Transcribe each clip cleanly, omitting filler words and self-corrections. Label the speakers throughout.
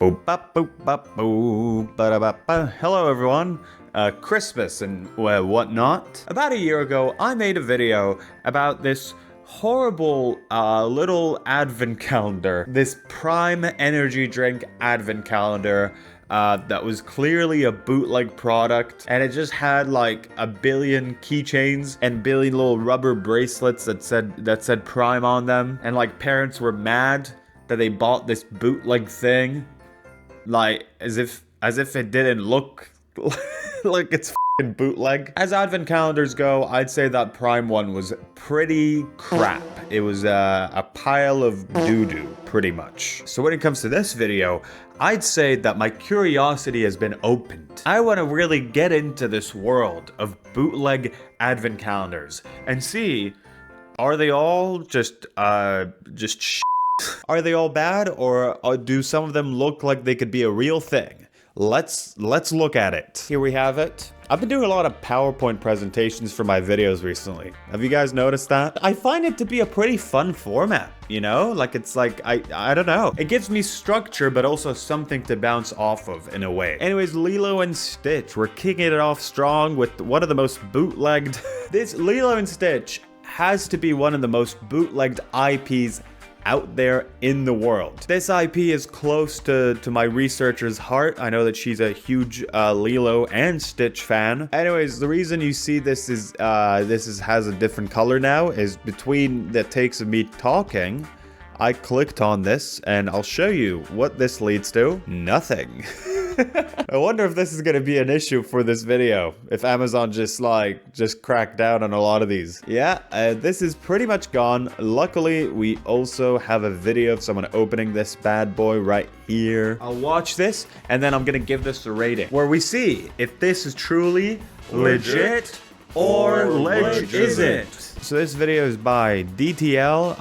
Speaker 1: Boop, bop, boop, bop, boop, ba-da-ba-ba. Hello everyone, Christmas and whatnot. About a year ago, I made a video about this horrible little advent calendar. This Prime energy drink advent calendar that was clearly a bootleg product, and it just had like a billion keychains and billion little rubber bracelets that said Prime on them, and like parents were mad that they bought this bootleg thing. Like, as if it didn't look like it's f***ing bootleg. As advent calendars go, I'd say that Prime one was pretty crap. It was a pile of doo-doo, pretty much. So when it comes to this video, I'd say that my curiosity has been opened. I want to really get into this world of bootleg advent calendars and see, are they all just shit? Are they all bad, or do some of them look like they could be a real thing? Let's look at it. Here we have it. I've been doing a lot of PowerPoint presentations for my videos recently. Have you guys noticed that? I find it to be a pretty fun format, you know? Like, it's like, I don't know. It gives me structure, but also something to bounce off of in a way. Anyways, Lilo and Stitch, we're kicking it off strong with one of the most bootlegged. This Lilo and Stitch has to be one of the most bootlegged IPs out there in the world. This IP is close to my researcher's heart. I know that she's a huge Lilo and Stitch fan. Anyways, the reason you see this has a different color now is between the takes of me talking, I clicked on this and I'll show you what this leads to. Nothing. I wonder if this is going to be an issue for this video. If Amazon just cracked down on a lot of these. Yeah, this is pretty much gone. Luckily, we also have a video of someone opening this bad boy right here. I'll watch this and then I'm going to give this a rating where we see if this is truly legit or ledge isn't. So this video is by DTL_TV.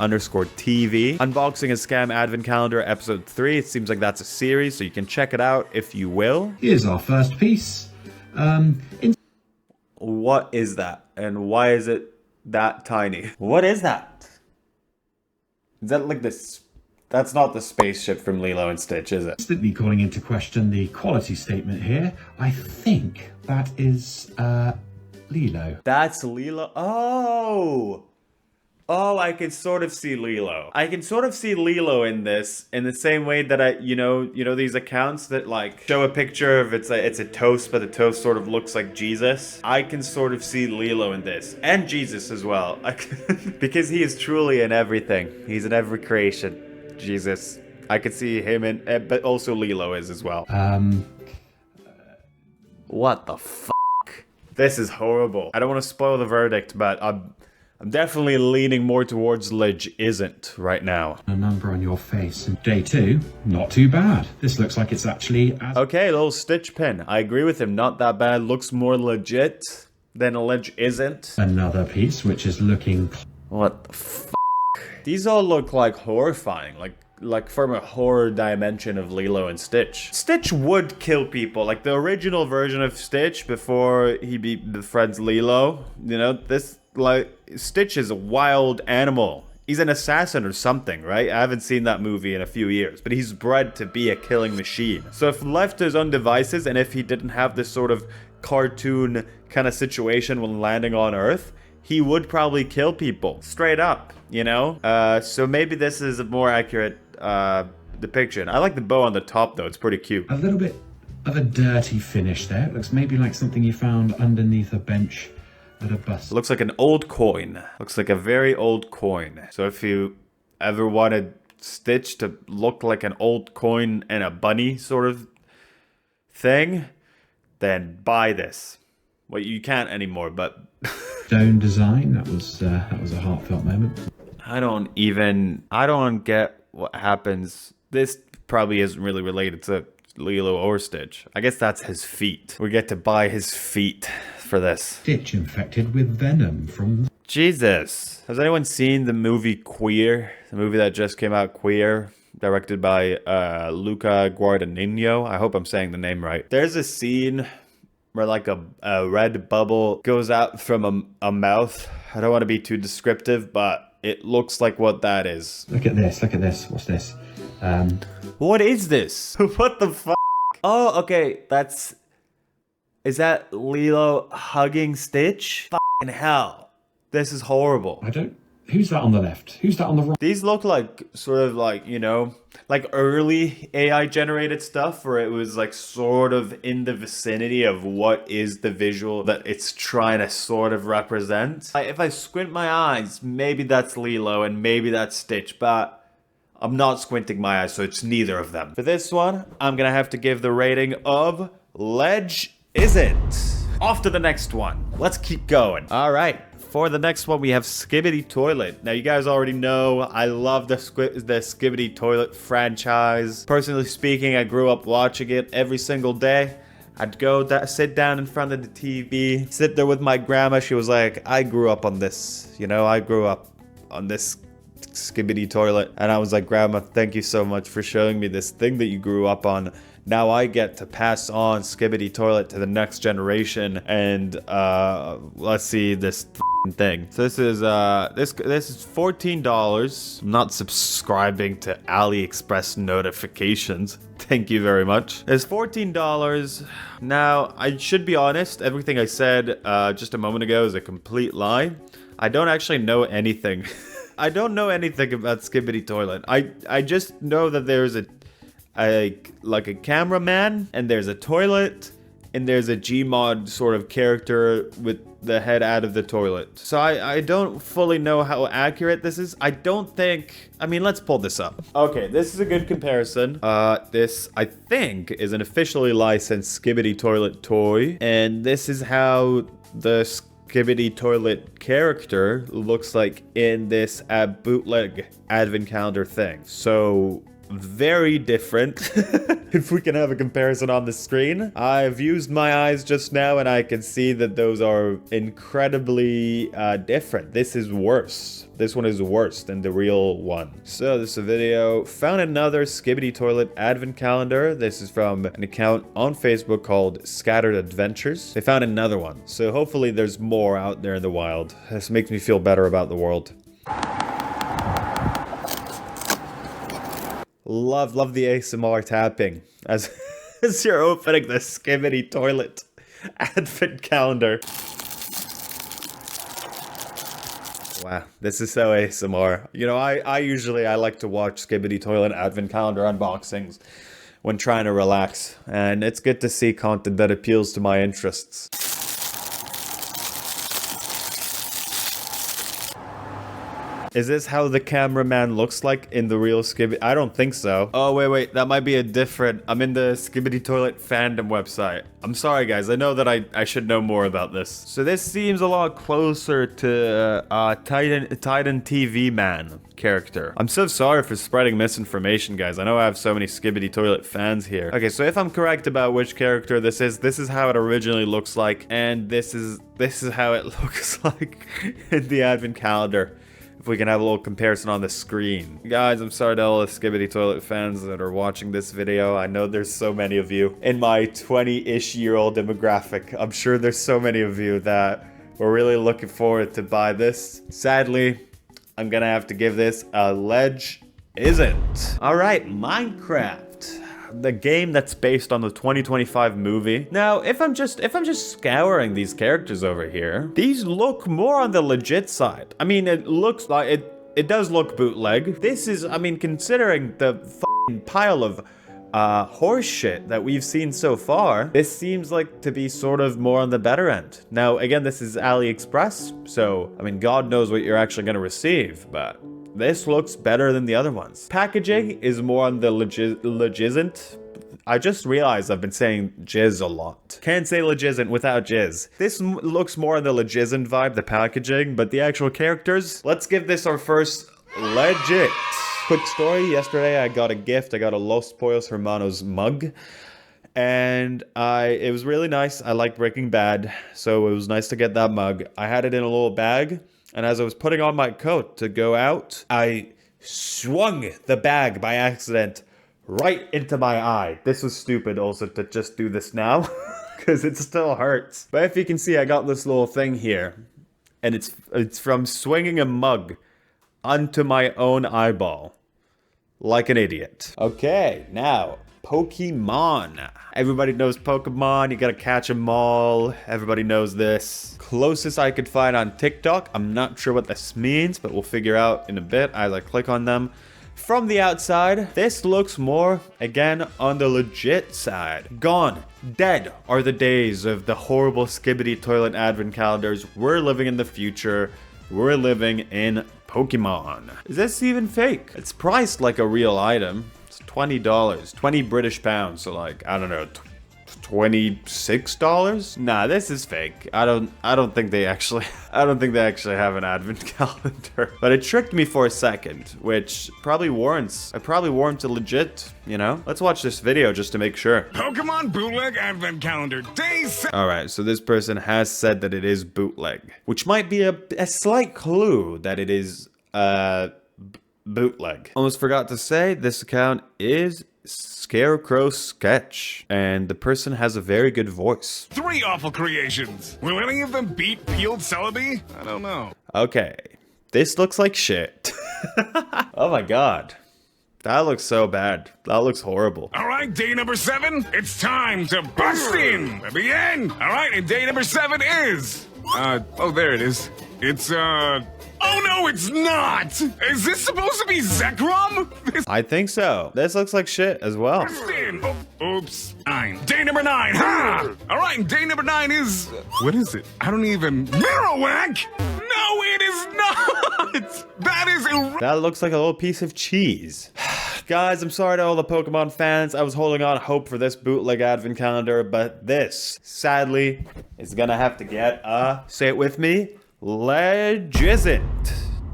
Speaker 1: Unboxing a Scam Advent Calendar episode 3. It seems like that's a series, so you can check it out if you will.
Speaker 2: Here's our first piece.
Speaker 1: What is that? And why is it that tiny? What is that? Is that like this? That's not the spaceship from Lilo and Stitch, is it?
Speaker 2: Instantly calling into question the quality statement here. I think that is, Lilo.
Speaker 1: That's Lilo. Oh, I can sort of see Lilo. I can sort of see Lilo in this, in the same way that you know these accounts that like show a picture of it's a toast, but the toast sort of looks like Jesus. I can sort of see Lilo in this, and Jesus as well, because he is truly in everything. He's in every creation. Jesus, I could see him in, but also Lilo is as well. What the fuck? This is horrible. I don't want to spoil the verdict, but I'm definitely leaning more towards ledge isn't right now.
Speaker 2: A number on your face. And day 2, not too bad. This looks like it's actually...
Speaker 1: Okay, little Stitch pin. I agree with him. Not that bad. Looks more legit than a ledge isn't.
Speaker 2: Another piece, which is looking...
Speaker 1: What the fuck? These all look like horrifying. Like from a horror dimension of Lilo and Stitch. Stitch would kill people, like the original version of Stitch before he befriends Lilo. You know, this, like, Stitch is a wild animal. He's an assassin or something, right? I haven't seen that movie in a few years, but he's bred to be a killing machine. So if left to his own devices, and if he didn't have this sort of cartoon kind of situation when landing on Earth, he would probably kill people straight up, you know? So maybe this is a more accurate depiction. I like the bow on the top though, it's pretty cute.
Speaker 2: A little bit of a dirty finish there. It looks maybe like something you found underneath a bench at a bus.
Speaker 1: It looks like an old coin. Looks like a very old coin. So if you ever wanted Stitch to look like an old coin and a bunny sort of thing, then buy this. Well, you can't anymore, but...
Speaker 2: Stone design, that was a heartfelt moment.
Speaker 1: I don't get what happens. This probably isn't really related to Lilo or Stitch. I guess that's his feet. We get to buy his feet for this.
Speaker 2: Stitch infected with venom from...
Speaker 1: Jesus. Has anyone seen the movie Queer? The movie that just came out, Queer, directed by Luca Guadagnino. I hope I'm saying the name right. There's a scene where like a red bubble goes out from a mouth. I don't want to be too descriptive, but it looks like what that is.
Speaker 2: Look at this, what's this?
Speaker 1: What is this? What the fuck? Oh, okay, is that Lilo hugging Stitch? Fucking hell. This is horrible.
Speaker 2: Who's that on the left? Who's that on the right?
Speaker 1: These look like, sort of like, you know, like early AI generated stuff where it was like sort of in the vicinity of what is the visual that it's trying to sort of represent. If I squint my eyes, maybe that's Lilo and maybe that's Stitch, but I'm not squinting my eyes, so it's neither of them. For this one, I'm gonna have to give the rating of Ledge Isn't. Off to the next one. Let's keep going. All right. For the next one, we have Skibby Toilet. Now, you guys already know I love the Skibby Toilet franchise. Personally speaking, I grew up watching it every single day. I'd go sit down in front of the TV, sit there with my grandma. She was like, I grew up on this. You know, I grew up on this Skibby Toilet. And I was like, Grandma, thank you so much for showing me this thing that you grew up on. Now I get to pass on Skibby Toilet to the next generation. And let's see this thing. So this is $14. I'm not subscribing to AliExpress notifications. Thank you very much. It's $14. Now, I should be honest, everything I said just a moment ago is a complete lie. I don't actually know anything. I don't know anything about Skibby Toilet. I just know that there's a cameraman, and there's a toilet, and there's a Gmod sort of character with the head out of the toilet. So I don't fully know how accurate this is. I mean, let's pull this up. Okay, this is a good comparison. This, I think, is an officially licensed Skibby Toilet toy, and this is how the Skibby Toilet character looks like in this bootleg advent calendar thing. So very different. If we can have a comparison on the screen. I've used my eyes just now and I can see that those are incredibly different. This is worse. This one is worse than the real one. So this is a video. Found another Skibby Toilet advent calendar. This is from an account on Facebook called Scattered Adventures. They found another one. So hopefully there's more out there in the wild. This makes me feel better about the world. Love the ASMR tapping as you're opening the Skibby Toilet advent calendar. Wow, this is so ASMR. You know, I usually like to watch Skibby Toilet advent calendar unboxings when trying to relax, and it's good to see content that appeals to my interests. Is this how the cameraman looks like in the real Skibby? I don't think so. Oh, wait. That might be a different... I'm in the Skibby Toilet fandom website. I'm sorry, guys. I know that I should know more about this. So this seems a lot closer to Titan TV Man character. I'm so sorry for spreading misinformation, guys. I know I have so many Skibby Toilet fans here. Okay, so if I'm correct about which character this is how it originally looks like, and this is how it looks like in the advent calendar. If we can have a little comparison on the screen. Guys, I'm sorry to all the Skibby Toilet fans that are watching this video. I know there's so many of you in my 20-ish-year-old demographic. I'm sure there's so many of you that were really looking forward to buy this. Sadly, I'm gonna have to give this a Ledge Isn't. All right, Minecraft. The game that's based on the 2025 movie. Now, if I'm just scouring these characters over here, these look more on the legit side. I mean, it looks like it does look bootleg. This is, I mean, considering the fucking pile of horse shit that we've seen so far, this seems like to be sort of more on the better end. Now, again, this is AliExpress, so I mean, God knows what you're actually gonna receive, but this looks better than the other ones. Packaging is more on the legisant. I just realized I've been saying jizz a lot. Can't say legisant without jizz. This looks more on the legisant vibe, the packaging, but the actual characters, let's give this our first legit. Quick story, yesterday I got a gift. I got a Los Pollos Hermanos mug. And it was really nice. I like Breaking Bad, so it was nice to get that mug. I had it in a little bag. And as I was putting on my coat to go out, I swung the bag by accident right into my eye. This was stupid also to just do this now, because it still hurts. But if you can see, I got this little thing here, and it's from swinging a mug onto my own eyeball. like an idiot. Okay, now, Pokemon. Everybody knows Pokemon, you gotta catch them all. Everybody knows this. Closest I could find on TikTok. I'm not sure what this means, but we'll figure out in a bit as I click on them. From the outside, this looks more, again, on the legit side. Gone, dead are the days of the horrible Skibby Toilet advent calendars. We're living in the future. We're living in Pokemon. Is this even fake? It's priced like a real item. It's $20, 20 British pounds, so like, I don't know, $26? Nah, this is fake. I don't think they actually have an advent calendar. But it tricked me for a second, which probably warrants a legit, you know? Let's watch this video just to make sure.
Speaker 3: Pokemon Bootleg Advent Calendar Day 7.
Speaker 1: Alright, so this person has said that it is bootleg, which might be a slight clue that it is bootleg. Almost forgot to say, this account is Scarecrow Sketch, and the person has a very good voice.
Speaker 3: 3 awful creations. Will any of them beat Peeled Celebi? I don't know.
Speaker 1: Okay, this looks like shit. Oh my god. That looks so bad. That looks horrible.
Speaker 3: All right, day number 7. It's time to bust in. Let me in. All right, and day number 7 is... oh, there it is. It's, Oh no, it's not! Is this supposed to be Zekrom?
Speaker 1: I think so. This looks like shit as well.
Speaker 3: Oops. 9. Day number 9. Ha! Alright, day number 9 is... What is it? I don't even... Marowak! No, it is not! That is...
Speaker 1: That looks like a little piece of cheese. Guys, I'm sorry to all the Pokemon fans. I was holding on hope for this bootleg advent calendar, but this, sadly, is gonna have to get a... Say it with me. Legit.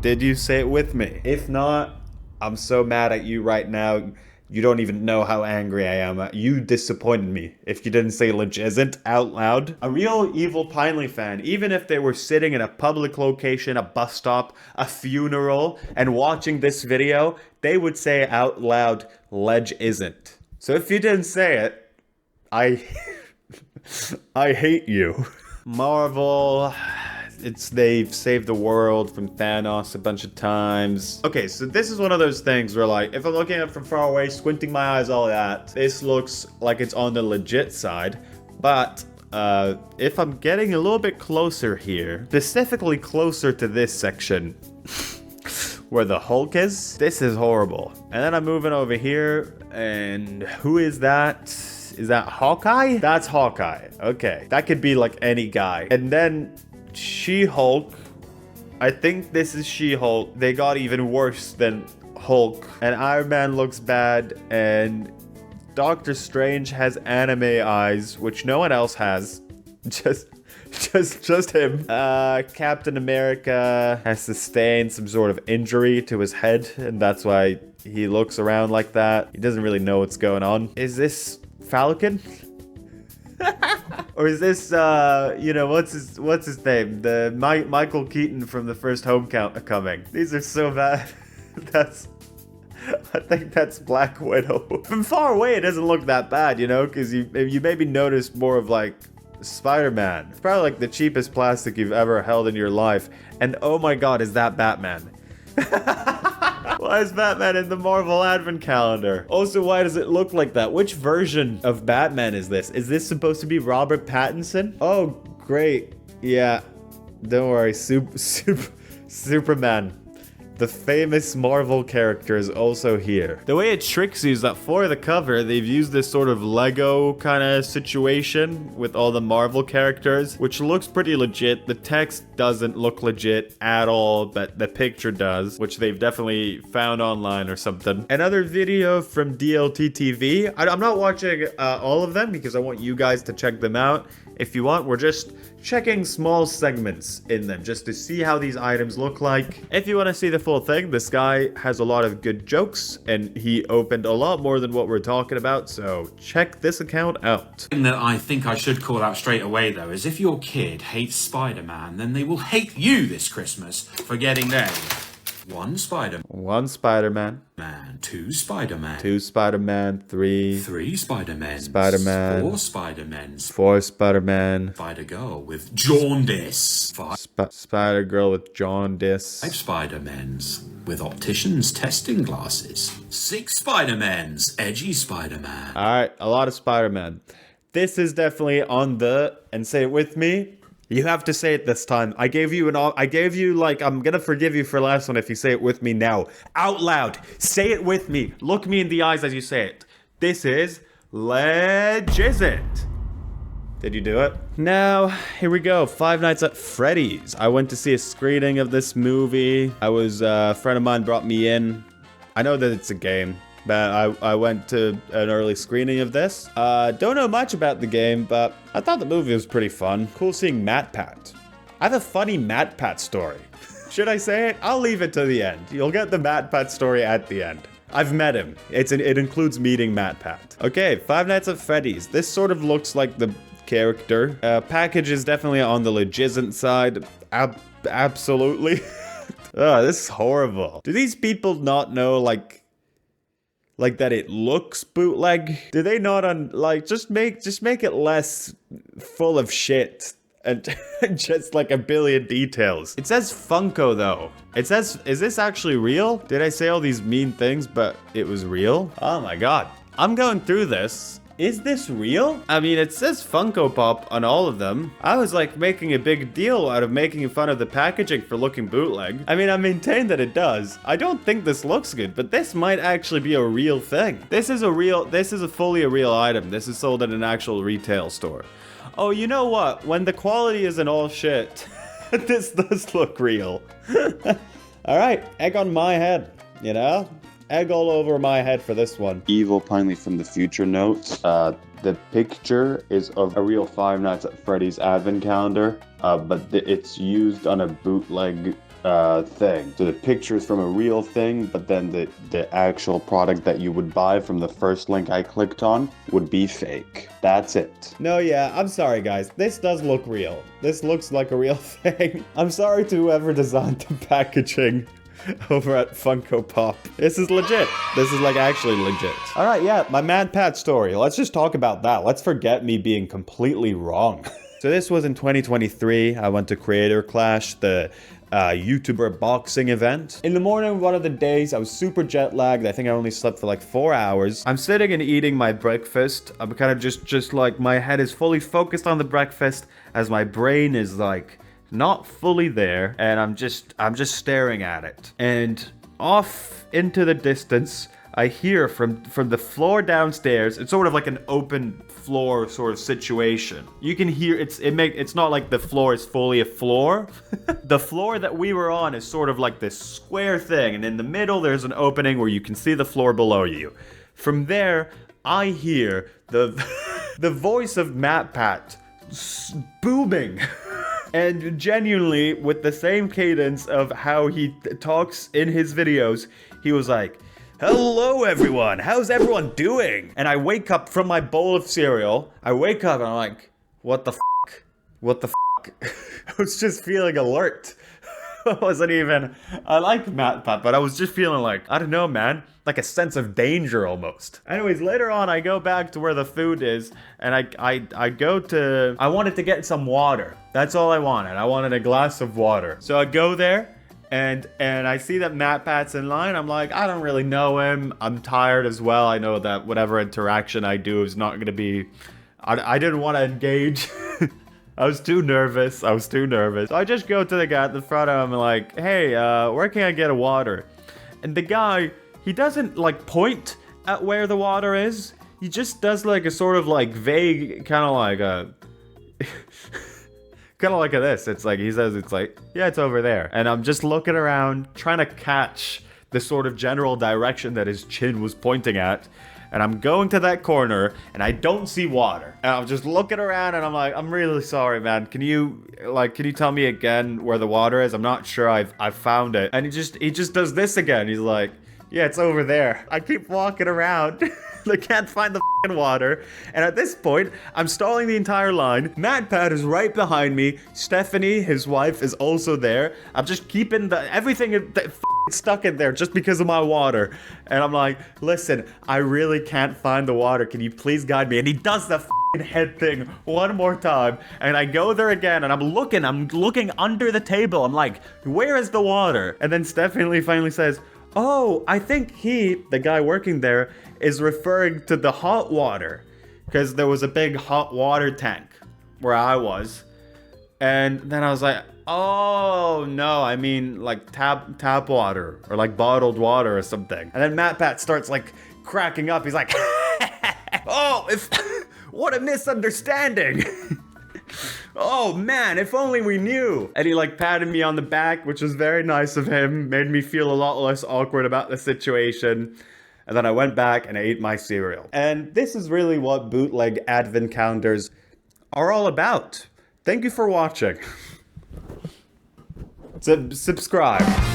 Speaker 1: Did you say it with me? If not, I'm so mad at you right now. You don't even know how angry I am. You disappointed me if you didn't say legit out loud. A real Evil Pinely fan, even if they were sitting in a public location, a bus stop, a funeral, and watching this video, they would say out loud, leg isn't. So if you didn't say it, I hate you. Marvel... they've saved the world from Thanos a bunch of times. Okay, so this is one of those things where, like, if I'm looking at it from far away, squinting my eyes, all that, this looks like it's on the legit side. But if I'm getting a little bit closer here, specifically closer to this section where the Hulk is, this is horrible. And then I'm moving over here, and who is that? Is that Hawkeye? That's Hawkeye. Okay, that could be like any guy. And then She-Hulk. I think this is She-Hulk. They got even worse than Hulk. And Iron Man looks bad. And Doctor Strange has anime eyes, which no one else has. Just him. Captain America has sustained some sort of injury to his head, and that's why he looks around like that. He doesn't really know what's going on. Is this Falcon? Or is this, you know, what's his name? The Michael Keaton from the first Homecoming. These are so bad. I think that's Black Widow. From far away, it doesn't look that bad, you know, because you maybe notice more of, like, Spider-Man. It's probably, like, the cheapest plastic you've ever held in your life. And, oh my god, is that Batman? Why is Batman in the Marvel Advent Calendar? Also, why does it look like that? Which version of Batman is this? Is this supposed to be Robert Pattinson? Oh, great. Yeah. Don't worry. Superman. The famous Marvel character is also here. The way it tricks you is that for the cover, they've used this sort of Lego kind of situation with all the Marvel characters, which looks pretty legit. The text doesn't look legit at all, but the picture does, which they've definitely found online or something. Another video from DLT TV. I'm not watching all of them because I want you guys to check them out. If you want, we're just checking small segments in them just to see how these items look like. If you want to see the full thing, this guy has a lot of good jokes and he opened a lot more than what we're talking about, so check this account out.
Speaker 4: The thing that I think I should call out straight away though is if your kid hates Spider-Man, then they will hate you this Christmas for getting them. 1 Spider-Man.
Speaker 1: 1 Spider-Man.
Speaker 4: 2 Spider-Man.
Speaker 1: 2 Spider-Man. 3
Speaker 4: Spider-Men.
Speaker 1: Spider-Man.
Speaker 4: 4 Spider-Men.
Speaker 1: 4 Spider-Man.
Speaker 4: Spider-Girl with jaundice. 5
Speaker 1: Spider-Girl with jaundice.
Speaker 4: 5 Spider-Mens. with opticians' testing glasses. 6 Spider-Mans, edgy Spider-Man.
Speaker 1: Alright, a lot of Spider-Man. This is definitely on the, and say it with me. You have to say it this time. I gave you like, I'm gonna forgive you for last one if you say it with me now. Out loud. Say it with me. Look me in the eyes as you say it. This is Legit. Did you do it? Now, here we go. Five Nights at Freddy's. I went to see a screening of this movie. A friend of mine brought me in. I know that it's a game, but I went to an early screening of this. Don't know much about the game, but I thought the movie was pretty fun. Cool seeing MatPat. I have a funny MatPat story. Should I say it? I'll leave it to the end. You'll get the MatPat story at the end. I've met him. It includes meeting MatPat. Okay, Five Nights at Freddy's. This sort of looks like the character. Package is definitely on the legit side. Absolutely. Oh, this is horrible. Do these people not know, like that it looks bootleg? Do they not just make it less full of shit and just like a billion details? It says Funko though. It says, is this actually real? Did I say all these mean things, but it was real? Oh my god. I'm going through this. Is this real? I mean, it says Funko Pop on all of them. I was like making a big deal out of making fun of the packaging for looking bootleg. I mean, I maintain that it does. I don't think this looks good, but this might actually be a real thing. This is fully a real item. This is sold at an actual retail store. Oh, you know what? When the quality isn't all shit, this does look real. All right, egg on my head, you know? Egg all over my head for this one.
Speaker 5: Evil Pinely from the Future notes, the picture is of a real Five Nights at Freddy's advent calendar, but it's used on a bootleg thing. So the picture is from a real thing, but then the actual product that you would buy from the first link I clicked on would be fake. That's it.
Speaker 1: No, yeah, I'm sorry guys. This does look real. This looks like a real thing. I'm sorry to whoever designed the packaging over at Funko Pop. This is legit. This is like actually legit. All right, yeah, my MatPat story. Let's just talk about that. Let's forget me being completely wrong. So this was in 2023. I went to Creator Clash, the YouTuber boxing event. In the morning, one of the days, I was super jet lagged. I think I only slept for like 4 hours. I'm sitting and eating my breakfast. I'm kind of just like, my head is fully focused on the breakfast as my brain is like not fully there, and I'm just staring at it. And off into the distance, I hear from the floor downstairs. It's sort of like an open floor sort of situation. You can hear it's not like the floor is fully a floor. The floor that we were on is sort of like this square thing, and in the middle there's an opening where you can see the floor below you. From there, I hear the voice of MatPat booming. And genuinely, with the same cadence of how he talks in his videos, he was like, "Hello everyone, how's everyone doing?" And I wake up from my bowl of cereal. I wake up and I'm like, what the fuck? What the fuck? I was just feeling alert. I like MatPat, but I was just feeling like, I don't know, man, like a sense of danger almost. Anyways, later on, I go back to where the food is, and I wanted to get some water. That's all I wanted. I wanted a glass of water. So I go there, and I see that MatPat's in line. I'm like, I don't really know him. I'm tired as well. I know that whatever interaction I do is not going to be... I didn't want to engage. I was too nervous. So I just go to the guy at the front and I'm like, hey, where can I get a water? And the guy, he doesn't like point at where the water is. He just does like a sort of like vague, kind of like a... kind of like a this. It's like, he says it's like, yeah, it's over there. And I'm just looking around, trying to catch the sort of general direction that his chin was pointing at. And I'm going to that corner, and I don't see water. And I'm just looking around, and I'm like, I'm really sorry, man. Can you tell me again where the water is? I'm not sure I've found it. And he just does this again. He's like, yeah, it's over there. I keep walking around. I can't find the f***ing water. And at this point, I'm stalling the entire line. MatPat is right behind me. Stephanie, his wife, is also there. I'm just keeping everything stuck in there just because of my water. And I'm like, listen, I really can't find the water. Can you please guide me? And he does the head thing one more time. And I go there again and I'm looking under the table. I'm like, where is the water? And then Stephanie finally says, oh, I think he, the guy working there, is referring to the hot water. Because there was a big hot water tank where I was. And then I was like, oh no, I mean like tap water or like bottled water or something. And then MatPat starts like cracking up. He's like, oh, what a misunderstanding. Oh man, if only we knew. And he like patted me on the back, which was very nice of him. Made me feel a lot less awkward about the situation. And then I went back and I ate my cereal. And this is really what bootleg advent calendars are all about. Thank you for watching. Subscribe.